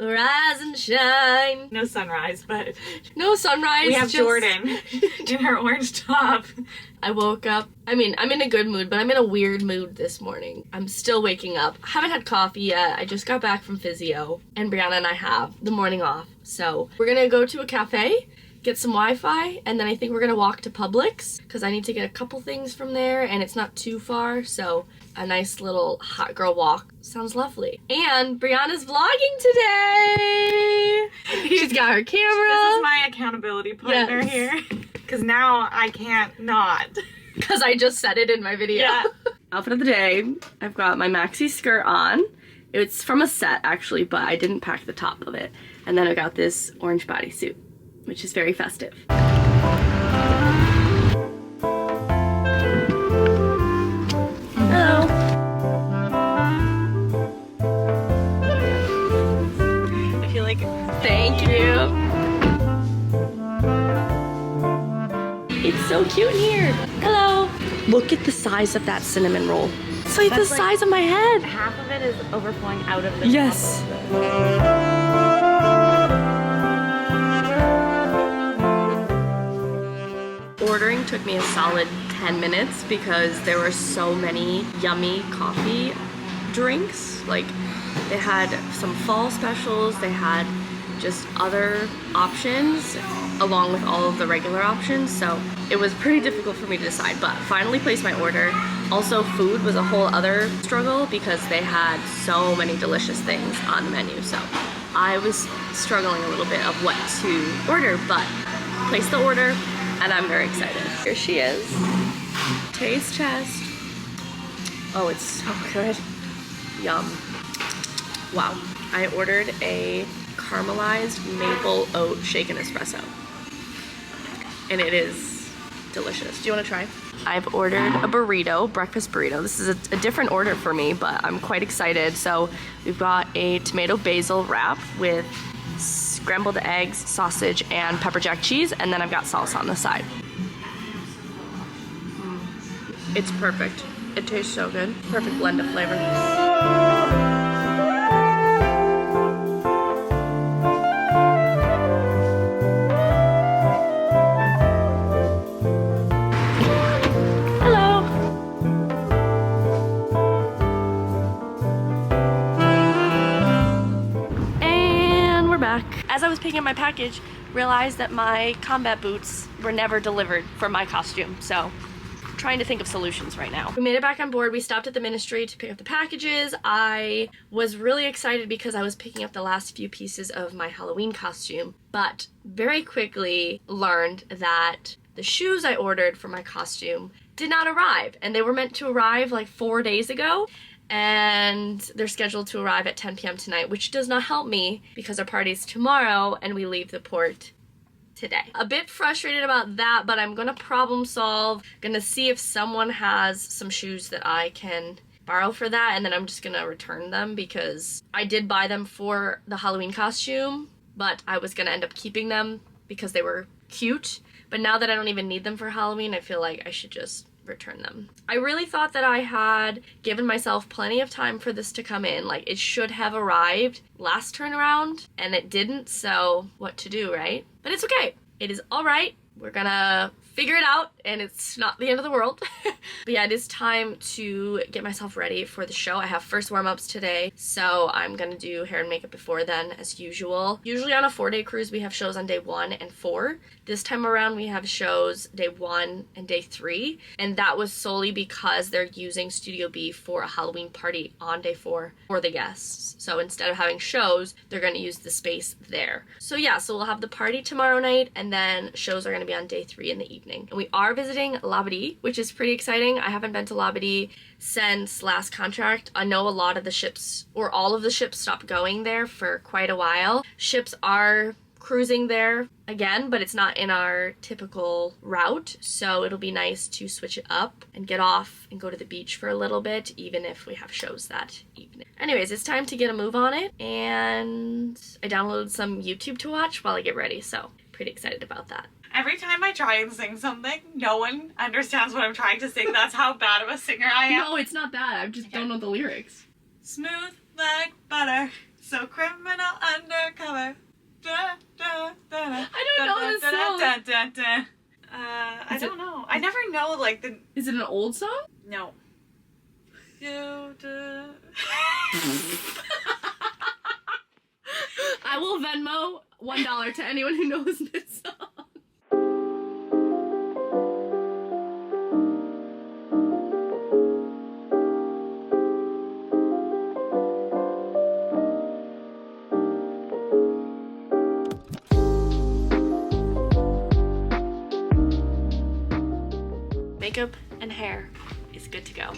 rise and shine. No sunrise, but no sunrise. We have Jordan in her orange top. I woke up, I'm in a good mood, but I'm in a weird mood this morning. I'm still waking up. I haven't had coffee yet. I just got back from physio, and Brianna and I have the morning off. So we're gonna go to a cafe, get some Wi-Fi, and then I think we're gonna walk to Publix, because I need to get a couple things from there, and it's not too far, so a nice little hot girl walk sounds lovely. And Brianna's vlogging today! She's got her camera. This is my accountability partner here. Because now I can't not. Because I just said it in my video. Yeah. Outfit of the day, I've got my maxi skirt on. It's from a set actually, but I didn't pack the top of it. And then I got this orange bodysuit, which is very festive. Hello. I feel like... Thank you. It's so cute in here. Hello. Look at the size of that cinnamon roll. It's like the size of my head. Half of it is overflowing out of the Yes. Ordering took me a solid 10 minutes because there were so many yummy coffee drinks. Like, they had some fall specials, they had just other options along with all of the regular options, so it was pretty difficult for me to decide, but finally placed my order. Also, food was a whole other struggle because they had so many delicious things on the menu, so I was struggling a little bit of what to order, but placed the order and I'm very excited. Here she is. Taste test. Oh, it's so good. Yum. Wow. I ordered a caramelized maple oat shaken espresso, and it is delicious. Do you want to try? I've ordered a burrito, breakfast burrito. This is a different order for me, but I'm quite excited. So we've got a tomato basil wrap with scrambled eggs, sausage, and pepper jack cheese, and then I've got salsa on the side. It's perfect. It tastes so good. Perfect blend of flavor. As I was picking up my package, realized that my combat boots were never delivered for my costume, so I'm trying to think of solutions right now. We made it back on board. We stopped at the ministry to pick up the packages. I was really excited because I was picking up the last few pieces of my Halloween costume, but very quickly learned that the shoes I ordered for my costume did not arrive, and they were meant to arrive like 4 days ago. And they're scheduled to arrive at 10 p.m. tonight, which does not help me because our party's tomorrow and we leave the port today. A bit frustrated about that, but I'm gonna problem solve. Gonna see if someone has some shoes that I can borrow for that, and then I'm just gonna return them because I did buy them for the Halloween costume, but I was gonna end up keeping them because they were cute. But now that I don't even need them for Halloween, I feel like I should just return them. I really thought that I had given myself plenty of time for this to come in. Like, it should have arrived last turnaround and it didn't, so what to do, right? But it's okay. It is all right. We're gonna figure it out, and it's not the end of the world. But yeah, it is time to get myself ready for the show. I have first warm-ups today, so I'm gonna do hair and makeup before then, as usual. Usually on a 4-day cruise, we have shows on day 1 and 4. This time around, we have shows day 1 and day 3, and that was solely because they're using Studio B for a Halloween party on day 4 for the guests. So instead of having shows, they're gonna use the space there. So yeah, so we'll have the party tomorrow night, and then shows are gonna be on day 3 in the evening. And we are visiting Labadee, which is pretty exciting. I haven't been to Labadee since last contract. I know a lot of the ships, or all of the ships, stopped going there for quite a while. Ships are cruising there again, but it's not in our typical route, so it'll be nice to switch it up and get off and go to the beach for a little bit, even if we have shows that evening. Anyways, it's time to get a move on it, and I downloaded some YouTube to watch while I get ready, so pretty excited about that. Every time I try and sing something, no one understands what I'm trying to sing. That's how bad of a singer I am. No, it's not that. I just don't know the lyrics. Smooth like butter. So criminal undercover. Da, da, da, da, I don't know this song. Da, da, da. I don't know. I never know like the. Is it an old song? No. I will Venmo $1 to anyone who knows this song. Makeup and hair is good to go.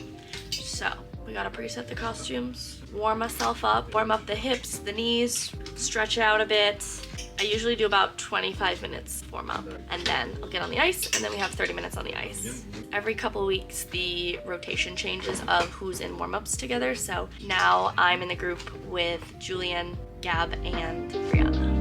So we gotta preset the costumes, warm myself up, warm up the hips, the knees, stretch out a bit. I usually do about 25 minutes warm up, and then I'll get on the ice, and then we have 30 minutes on the ice. Every couple weeks the rotation changes of who's in warm-ups together, so now I'm in the group with Julian, Gab, and Brianna.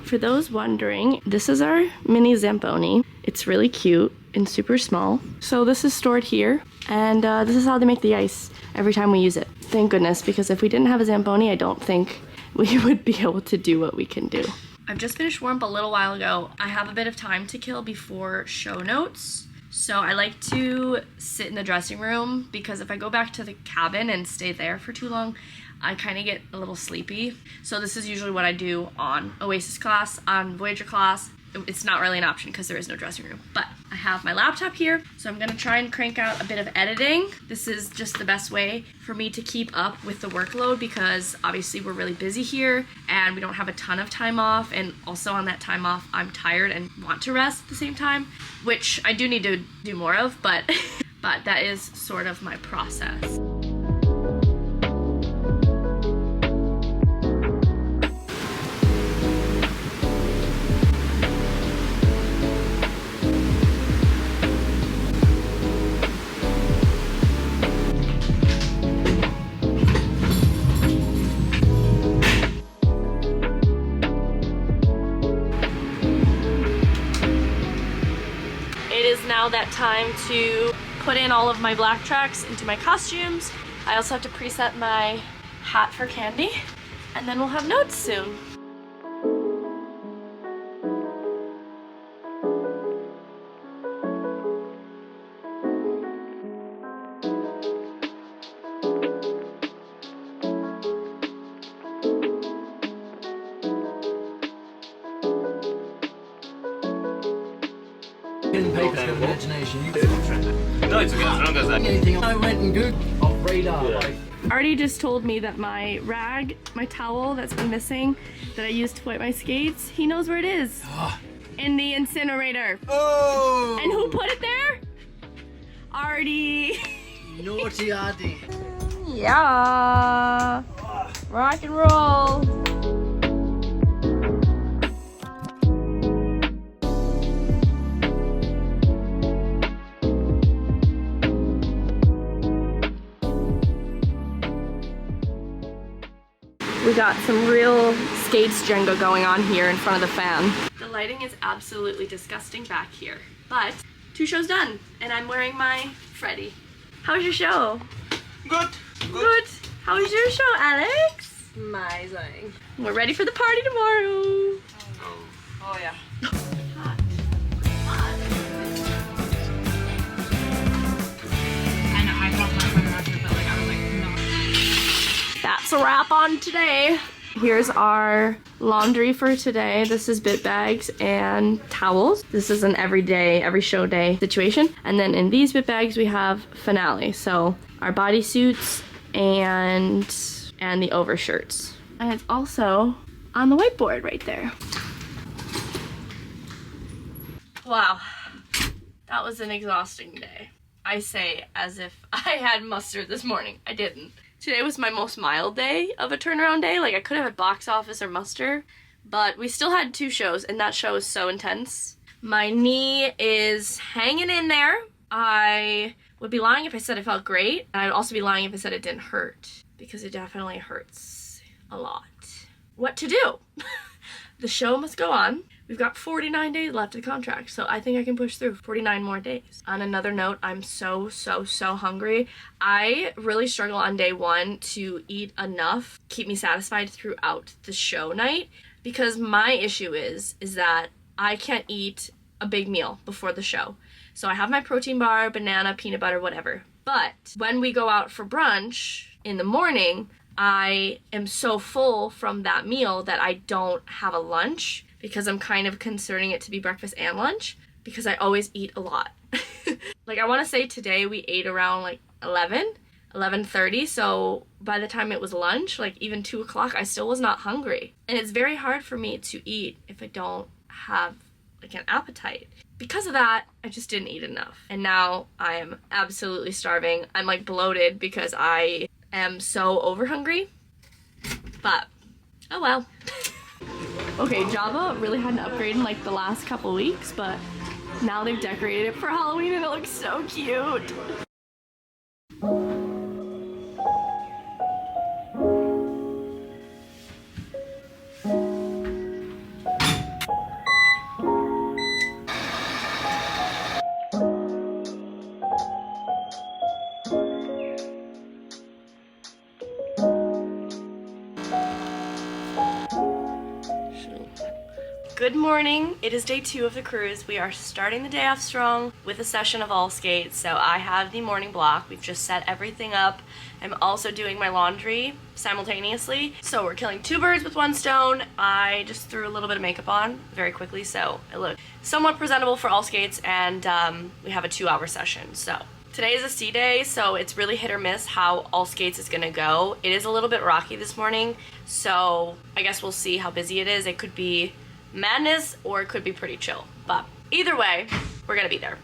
For those wondering, this is our mini Zamboni. It's really cute and super small. So this is stored here, and this is how they make the ice every time we use it. Thank goodness, because if we didn't have a Zamboni, I don't think we would be able to do what we can do. I've just finished warm up a little while ago. I have a bit of time to kill before show notes. So I like to sit in the dressing room, because if I go back to the cabin and stay there for too long, I kind of get a little sleepy. So this is usually what I do on Oasis class, on Voyager class. It's not really an option because there is no dressing room. But I have my laptop here, so I'm gonna try and crank out a bit of editing. This is just the best way for me to keep up with the workload, because obviously we're really busy here and we don't have a ton of time off, and also on that time off I'm tired and want to rest at the same time, which I do need to do more of, but but that is sort of my process. Now that time to put in all of my black tracks into my costumes. I also have to preset my hat for Candy, and then we'll have notes soon. Imagination. No, it's okay. As long as anything I went and Googled off radar. Yeah. Artie just told me that my rag, my towel that's been missing, that I used to wipe my skates, he knows where it is. In the incinerator. Oh! And who put it there? Artie. Naughty Artie. Yeah. Rock and roll. We got some real skates Jenga going on here in front of the fan. The lighting is absolutely disgusting back here, but 2 shows done, and I'm wearing my Freddy. How was your show? Good. Good. How was your show, Alex? My amazing. We're ready for the party tomorrow. Oh yeah. I know, I felt my butter after, but like I was like, no. That's a wrap on today. Here's our laundry for today. This is bit bags and towels. This is an everyday, every show day situation. And then in these bit bags we have finale. So our bodysuits and the overshirts. And it's also on the whiteboard right there. Wow, that was an exhausting day. I say as if I had mustard this morning. I didn't. Today was my most mild day of a turnaround day. Like I could have had box office or muster, but we still had 2 shows and that show was so intense. My knee is hanging in there. I would be lying if I said it felt great. And I'd also be lying if I said it didn't hurt, because it definitely hurts a lot. What to do? The show must go on. We've got 49 days left of the contract, so I think I can push through 49 more days. On another note, I'm so hungry. I really struggle on day 1 to eat enough, keep me satisfied throughout the show night, because my issue is that I can't eat a big meal before the show. So I have my protein bar, banana, peanut butter, whatever. But when we go out for brunch in the morning, I am so full from that meal that I don't have a lunch, because I'm kind of considering it to be breakfast and lunch, because I always eat a lot. Like I want to say today we ate around like 11:30, so by the time it was lunch, like even 2 o'clock, I still was not hungry. And it's very hard for me to eat if I don't have like an appetite. Because of that, I just didn't eat enough. And now I am absolutely starving. I'm like bloated because I am so over hungry, but oh well. Okay, Java really had an upgrade in like the last couple weeks, but now they've decorated it for Halloween and it looks so cute. Good morning. It is day 2 of the cruise. We are starting the day off strong with a session of all skates. So I have the morning block. We've just set everything up. I'm also doing my laundry simultaneously. So we're killing 2 birds with 1 stone. I just threw a little bit of makeup on very quickly, so I look somewhat presentable for all skates, and we have a 2-hour session. So today is a C day, so it's really hit or miss how all skates is gonna go. It is a little bit rocky this morning, so I guess we'll see how busy it is. It could be madness or it could be pretty chill, but either way, we're gonna be there.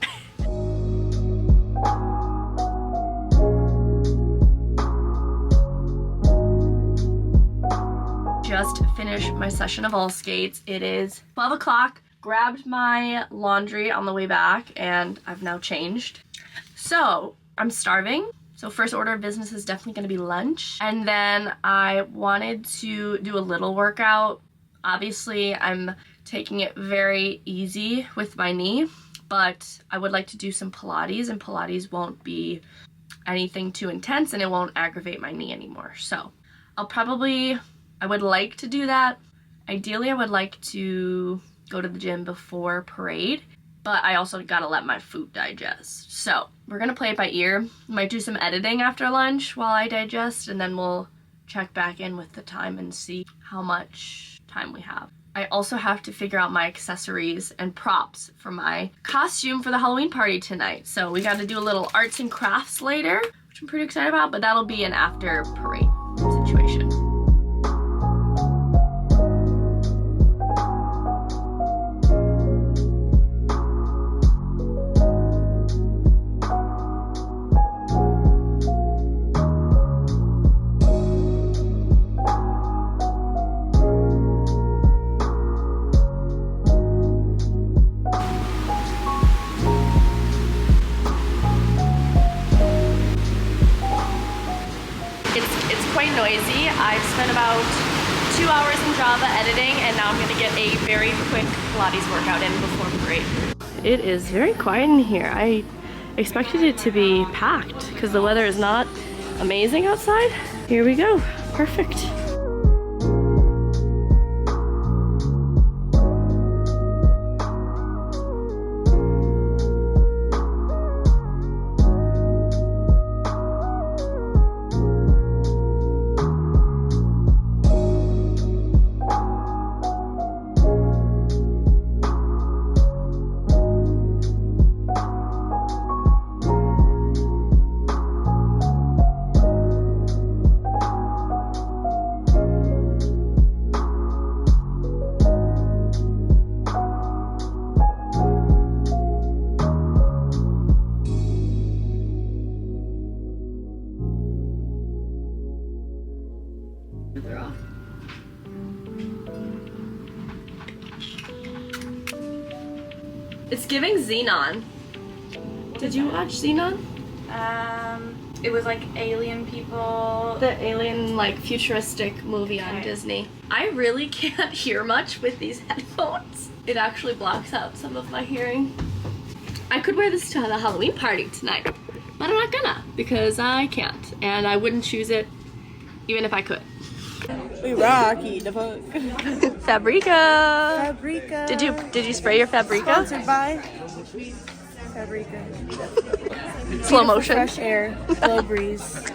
Just finished my session of all skates. It is 12 o'clock. Grabbed my laundry on the way back and I've now changed. So I'm starving. So first order of business is definitely gonna be lunch. And then I wanted to do a little workout. Obviously, I'm taking it very easy with my knee, but I would like to do some Pilates, and Pilates won't be anything too intense and it won't aggravate my knee anymore. So I would like to do that. Ideally, I would like to go to the gym before parade, but I also gotta let my food digest. So we're gonna play it by ear. Might do some editing after lunch while I digest, and then we'll check back in with the time and see how much time we have. I also have to figure out my accessories and props for my costume for the Halloween party tonight. So we got to do a little arts and crafts later, which I'm pretty excited about, but that'll be an after parade situation. Noisy. I've spent about 2 hours in Java editing, and now I'm going to get a very quick Pilates workout in before parade. It is very quiet in here. I expected it to be packed because the weather is not amazing outside. Here we go. Perfect. It's giving Xenon. Did you watch Xenon? It was like alien people. The alien, like, futuristic movie on Disney. I really can't hear much with these headphones. It actually blocks out some of my hearing. I could wear this to the Halloween party tonight, but I'm not gonna because I can't, and I wouldn't choose it even if I could. We rocky the fuck. Fabrica. Fabrica. Did you spray your Fabrica? Sponsored by Fabrica. Slow motion. Fresh air, slow breeze.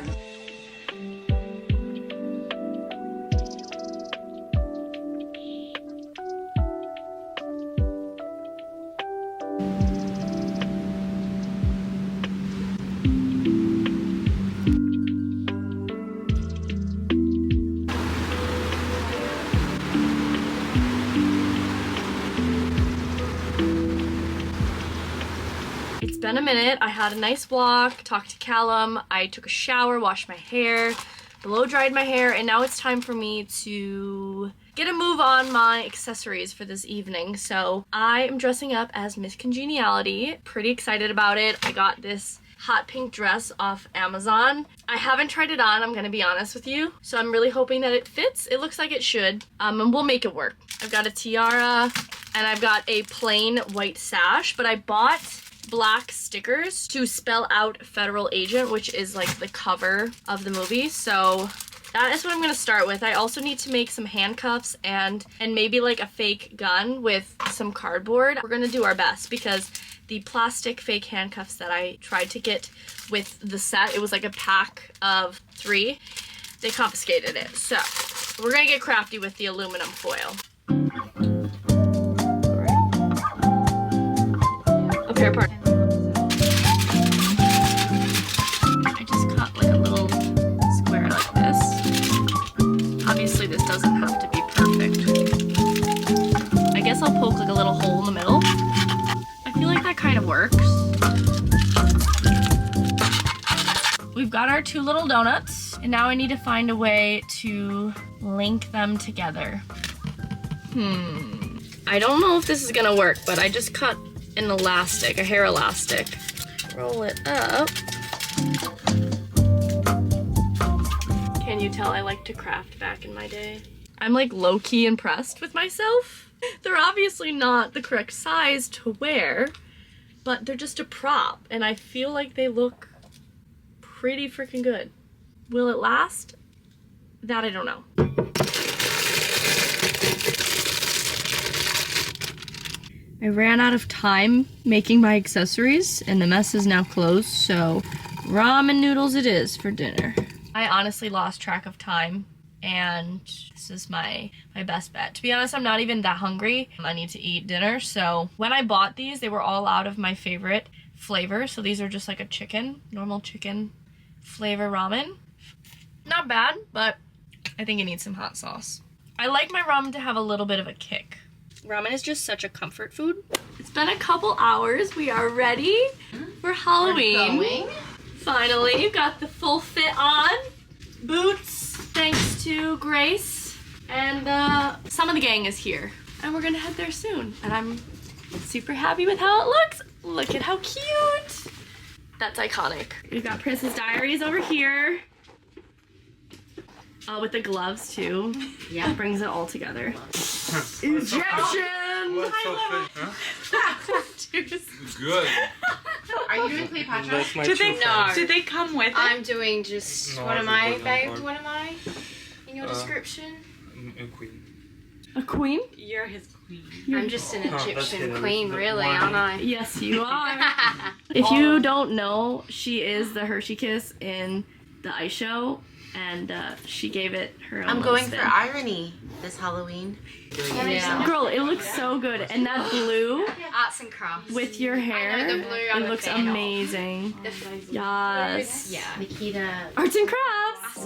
It's been a minute. I had a nice walk, talked to Callum, I took a shower, washed my hair, blow dried my hair, and now it's time for me to get a move on my accessories for this evening. So I am dressing up as Miss Congeniality. Pretty excited about it. I got this hot pink dress off Amazon. I haven't tried it on, I'm gonna be honest with you. So I'm really hoping that it fits. It looks like it should, and we'll make it work. I've got a tiara, and I've got a plain white sash, but I bought black stickers to spell out federal agent, which is like the cover of the movie. So that is what I'm gonna start with. I also need to make some handcuffs and maybe like a fake gun with some cardboard. We're gonna do our best because the plastic fake handcuffs that I tried to get with the set, it was like a pack of 3, they confiscated it. So we're gonna get crafty with the aluminum foil. Okay, apart. I just cut like a little square like this. Obviously this doesn't have to be perfect. I guess I'll poke like a little hole in the middle. I feel like that kind of works. We've got our 2 little donuts, and now I need to find a way to link them together. I don't know if this is gonna work, but I just cut an elastic, a hair elastic. Roll it up. Can you tell I like to craft back in my day? I'm like low-key impressed with myself. They're obviously not the correct size to wear, but they're just a prop, and I feel like they look pretty freaking good. Will it last? That I don't know. I ran out of time making my accessories, and the mess is now closed, so ramen noodles it is for dinner. I honestly lost track of time, and this is my best bet. To be honest, I'm not even that hungry. I need to eat dinner, so when I bought these, they were all out of my favorite flavor, so these are just like a chicken, normal chicken flavor ramen. Not bad, but I think it needs some hot sauce. I like my ramen to have a little bit of a kick. Ramen is just such a comfort food. It's been a couple hours. We are ready for Halloween. Finally, got the full fit on. Boots, thanks to Grace. And some of the gang is here. And we're gonna head there soon. And I'm super happy with how it looks. Look at how cute. That's iconic. We've got Princess Diaries over here. With the gloves too. Yeah. Brings it all together. Egyptian! What's so fit? Huh? It's good. Are you doing Cleopatra? That's my Do they true friend. Do they come with it? I'm doing just No, what I am think I, we're babe? going What am I? In your description? A queen. A queen? You're his queen. I'm just an that's Egyptian it. queen, The really, one- aren't I? Yes, you are. If you don't know, she is the Hershey Kiss in the ice show, and she gave it her own I'm little going spin. for irony this Halloween. Yeah. Girl, it looks so good, and that blue Arts and crafts. with your hair, I know the blue I'm it a looks fan of. amazing. Yes. Yeah. Nikita. Arts and crafts.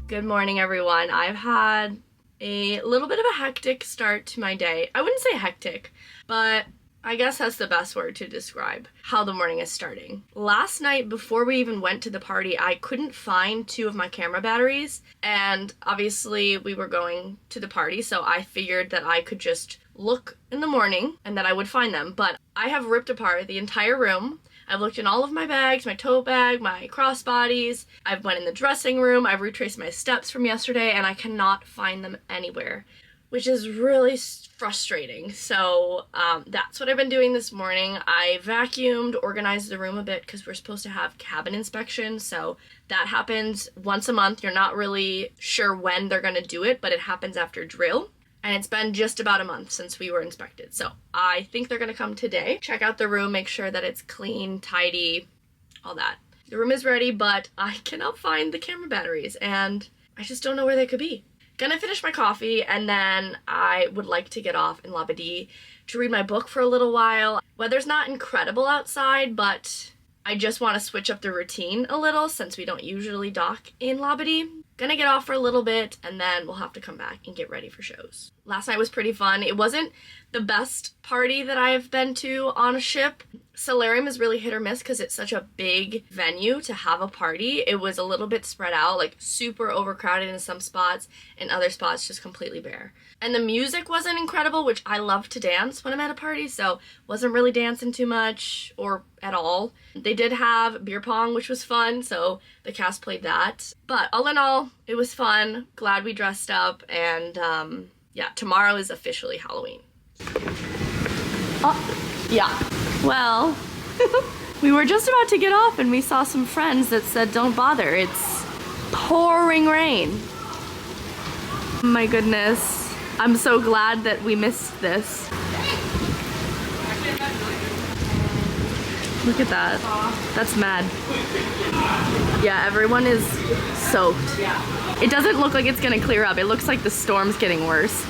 Good morning, everyone. I've had a little bit of a hectic start to my day. I wouldn't say hectic, but I guess that's the best word to describe how the morning is starting. Last night, before we even went to the party, I couldn't find 2 of my camera batteries, and obviously we were going to the party, so I figured that I could just look in the morning and that I would find them. But I have ripped apart the entire room. I've looked in all of my bags, my tote bag, my crossbodies. I've went in the dressing room. I've retraced my steps from yesterday, and I cannot find them anywhere, which is really frustrating. So that's what I've been doing this morning. I vacuumed, organized the room a bit because we're supposed to have cabin inspection. So that happens once a month. You're not really sure when they're gonna do it, but it happens after drill. And it's been just about a month since we were inspected. So I think they're gonna come today, check out the room, make sure that it's clean, tidy, all that. The room is ready, but I cannot find the camera batteries and I just don't know where they could be. Gonna finish my coffee and then I would like to get off in Labadee to read my book for a little while. Weather's not incredible outside, but I just want to switch up the routine a little since we don't usually dock in Labadee. Gonna get off for a little bit and then we'll have to come back and get ready for shows. Last night was pretty fun. It wasn't the best party that I've been to on a ship. Solarium is really hit or miss because it's such a big venue to have a party. It was a little bit spread out, like super overcrowded in some spots, and other spots just completely bare. And the music wasn't incredible, which I love to dance when I'm at a party, so wasn't really dancing too much or at all. They did have beer pong, which was fun, so the cast played that. But all in all, it was fun. Glad we dressed up, and yeah, tomorrow is officially Halloween. Oh, yeah. Well, we were just about to get off and we saw some friends that said don't bother. It's pouring rain. My goodness. I'm so glad that we missed this. Look at that. That's mad. Yeah, everyone is soaked. It doesn't look like it's gonna clear up. It looks like the storm's getting worse.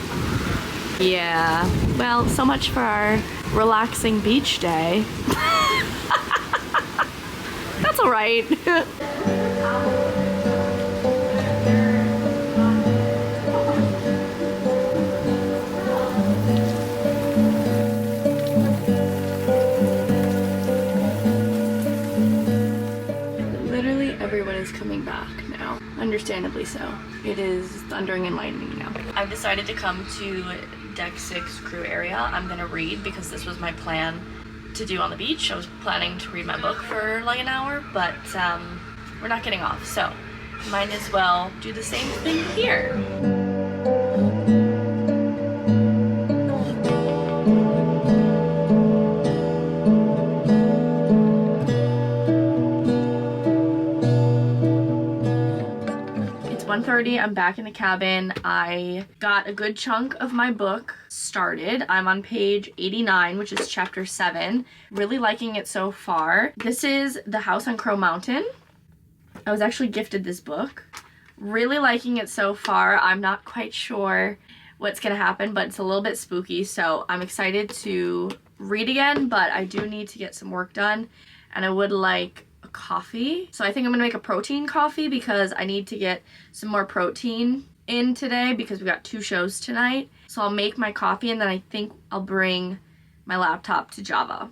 Yeah, well, so much for our relaxing beach day. That's all right. Literally everyone is coming back now, understandably so. It is thundering and lightning now. I've decided to come to Deck 6 crew area. I'm gonna read because this was my plan to do on the beach. I was planning to read my book for like an hour, but we're not getting off, so might as well do the same thing here. It's 1:30, I'm back in the cabin. I got a good chunk of my book started. I'm on page 89, which is chapter 7. Really liking it so far. This is The House on Crow Mountain. I was actually gifted this book. Really liking it so far. I'm not quite sure what's gonna happen, but it's a little bit spooky, so I'm excited to read again, but I do need to get some work done, and I would like a coffee. So I think I'm gonna make a protein coffee because I need to get some more protein in today because we got 2 shows tonight. So I'll make my coffee and then I think I'll bring my laptop to Java.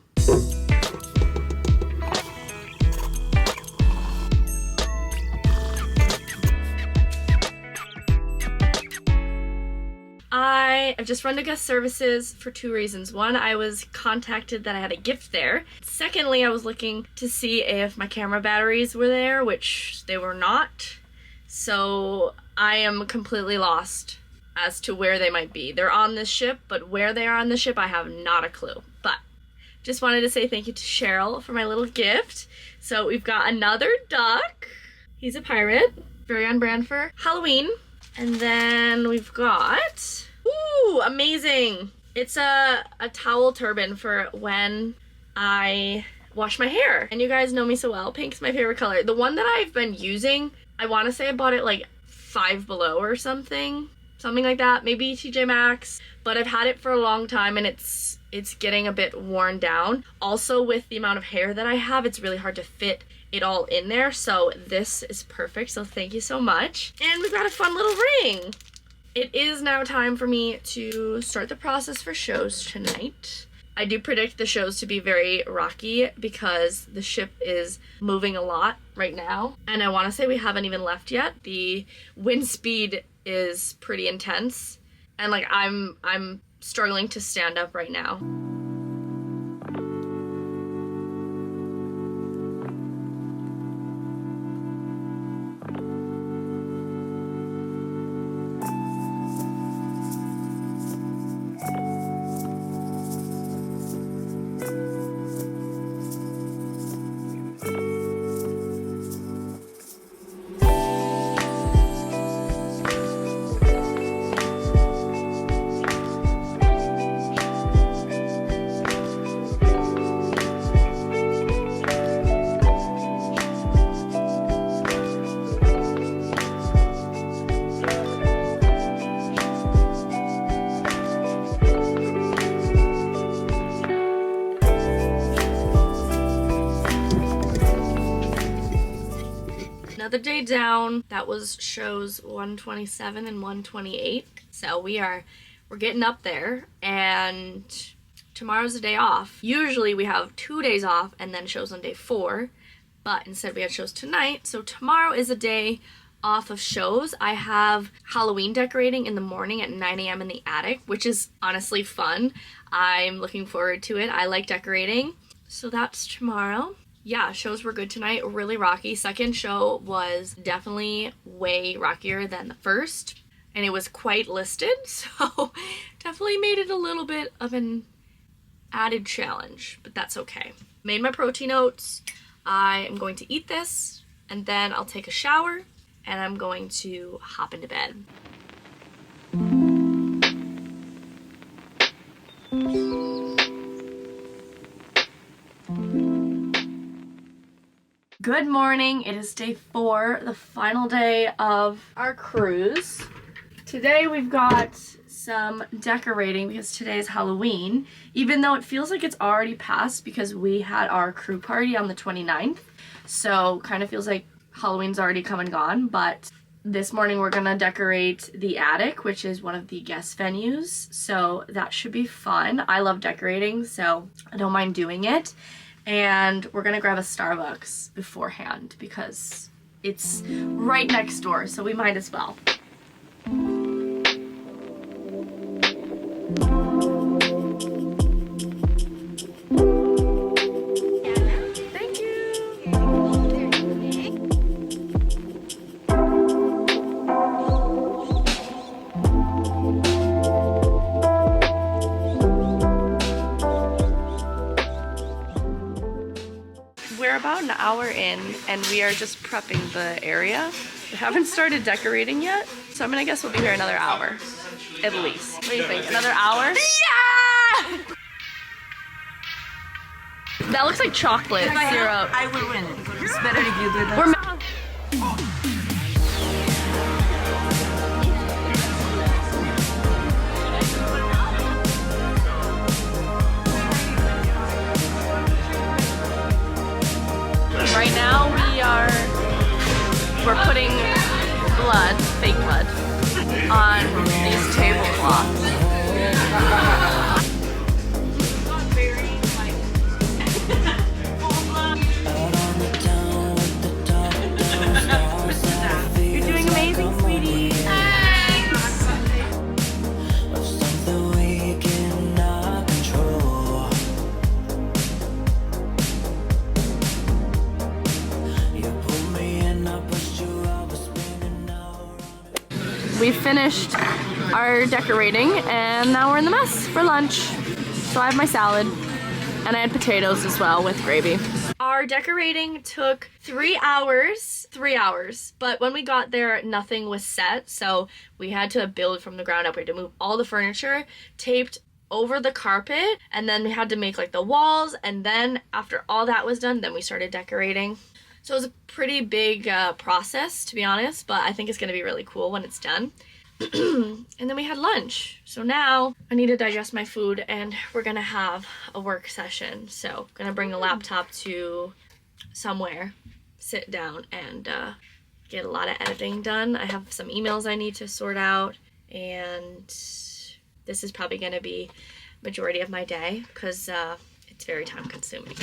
I've just run to guest services for 2 reasons. One, I was contacted that I had a gift there. Secondly, I was looking to see if my camera batteries were there, which they were not. So I am completely lost as to where they might be. They're on this ship, but where they are on the ship, I have not a clue. But just wanted to say thank you to Cheryl for my little gift. So we've got another duck. He's a pirate, very on brand for Halloween. And then we've got, ooh, amazing. It's a towel turban for when I wash my hair. And you guys know me so well, pink's my favorite color. The one that I've been using, I wanna say I bought it like Five Below or something like that, maybe TJ Maxx, but I've had it for a long time and it's getting a bit worn down. Also, with the amount of hair that I have, it's really hard to fit it all in there. So this is perfect. So thank you so much. And we've got a fun little ring. It is now time for me to start the process for shows tonight. I do predict the shows to be very rocky because the ship is moving a lot right now. And I want to say we haven't even left yet. The wind speed is pretty intense. And like I'm struggling to stand up right now. Another day down. That was shows 127 and 128. So we're getting up there, and tomorrow's a day off. Usually we have 2 days off and then shows on day 4, but instead we had shows tonight. So tomorrow is a day off of shows. I have Halloween decorating in the morning at 9 a.m. in the attic, which is honestly fun. I'm looking forward to it. I like decorating. So that's tomorrow. Yeah, shows were good tonight, really rocky. Second show was definitely way rockier than the first, and it was quite listed, so definitely made it a little bit of an added challenge, but that's okay. Made my protein oats. I am going to eat this, and then I'll take a shower, and I'm going to hop into bed. Good morning. It is day 4, the final day of our cruise. Today we've got some decorating because today is Halloween, even though it feels like it's already passed because we had our crew party on the 29th. So kind of feels like Halloween's already come and gone, but this morning we're gonna decorate the attic, which is one of the guest venues. So that should be fun. I love decorating, so I don't mind doing it. And we're gonna grab a Starbucks beforehand because it's right next door, so we might as well. Thank you. We're about an hour in and we are just prepping the area. We haven't started decorating yet, so I'm gonna guess we'll be here another hour, at least. What do you think, another hour? Yeah! That looks like chocolate syrup. I will win. It's better if you do that. We're right now we're putting blood, fake blood, on these tablecloths. You're doing amazing, sweetie. We finished our decorating and now we're in the mess for lunch. So I have my salad and I had potatoes as well with gravy. Our decorating took 3 hours, but when we got there, nothing was set. So we had to build from the ground up. We had to move all the furniture, taped over the carpet, and then we had to make like the walls. And then after all that was done, then we started decorating. So it was a pretty big process, to be honest, but I think it's gonna be really cool when it's done. And then we had lunch. So now I need to digest my food and we're gonna have a work session. So I'm gonna bring the laptop to somewhere sit down and get a lot of editing done. I have some emails I need to sort out, and this is probably going to be majority of my day because it's very time consuming.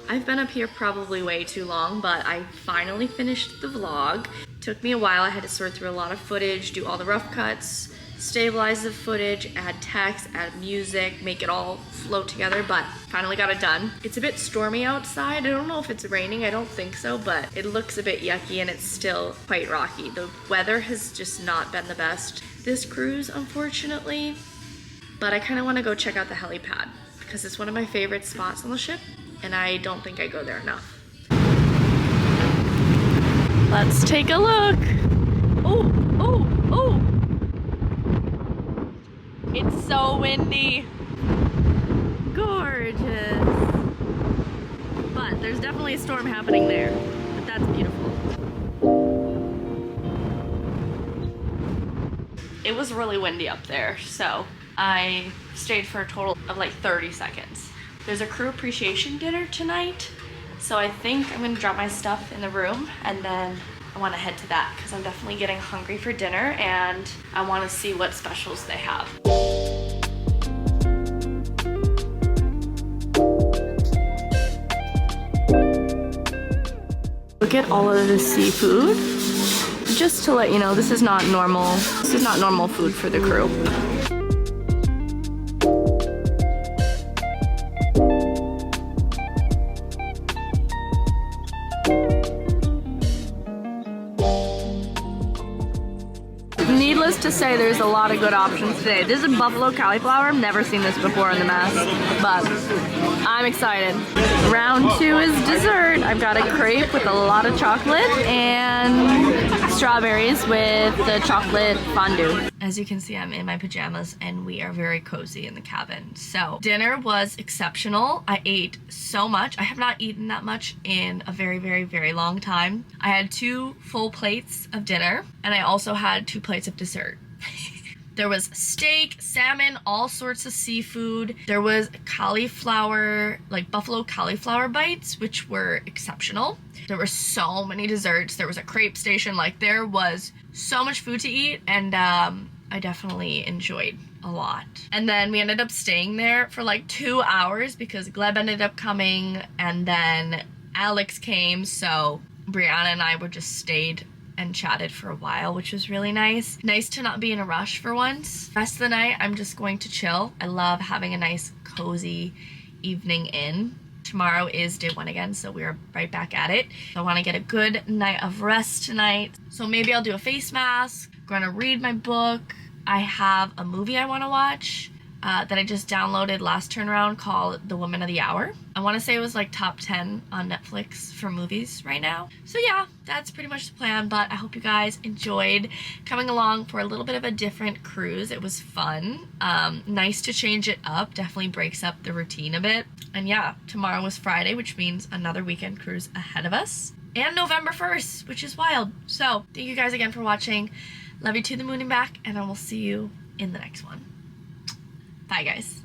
I've been up here probably way too long, but I finally finished the vlog. Took me a while. I had to sort through a lot of footage, do all the rough cuts, stabilize the footage, add text, add music, make it all flow together, but finally got it done. It's a bit stormy outside. I don't know if it's raining, I don't think so, but it looks a bit yucky and it's still quite rocky. The weather has just not been the best this cruise, unfortunately, but I kind of want to go check out the helipad because it's one of my favorite spots on the ship and I don't think I go there enough. Let's take a look. Oh, oh, oh. It's so windy. Gorgeous. But there's definitely a storm happening there. But that's beautiful. It was really windy up there, so I stayed for a total of like 30 seconds. There's a crew appreciation dinner tonight, so I think I'm gonna drop my stuff in the room and then I want to head to that because I'm definitely getting hungry for dinner and I want to see what specials they have. Look at all of the seafood. Just to let you know, this is not normal. This is not normal food for the crew. Needless to say, there's a lot of good options today. This is buffalo cauliflower. I've never seen this before in the mess, but I'm excited. Round 2 is dessert. I've got a crepe with a lot of chocolate and strawberries with the chocolate fondue. As you can see, I'm in my pajamas and we are very cozy in the cabin. So dinner was exceptional. I ate so much. I have not eaten that much in a very, very, very long time. I had 2 full plates of dinner and I also had 2 plates of dessert. There was steak, salmon, all sorts of seafood. There was cauliflower, like buffalo cauliflower bites, which were exceptional. There were so many desserts. There was a crepe station. Like there was so much food to eat and I definitely enjoyed a lot. And then we ended up staying there for like 2 hours because Gleb ended up coming and then Alex came, so Brianna and I were just stayed and chatted for a while, which was really nice. Nice to not be in a rush for once. Rest of the night, I'm just going to chill. I love having a nice cozy evening in. Tomorrow is day 1 again, so we're right back at it. I want to get a good night of rest tonight. So maybe I'll do a face mask. I'm gonna read my book. I have a movie I want to watch that I just downloaded last turnaround called The Woman of the Hour. I want to say it was like top 10 on Netflix for movies right now. So yeah, that's pretty much the plan, but I hope you guys enjoyed coming along for a little bit of a different cruise. It was fun. Nice to change it up. Definitely breaks up the routine a bit. And yeah, tomorrow was Friday, which means another weekend cruise ahead of us. And November 1st, which is wild. So thank you guys again for watching. Love you to the moon and back, and I will see you in the next one. Bye, guys.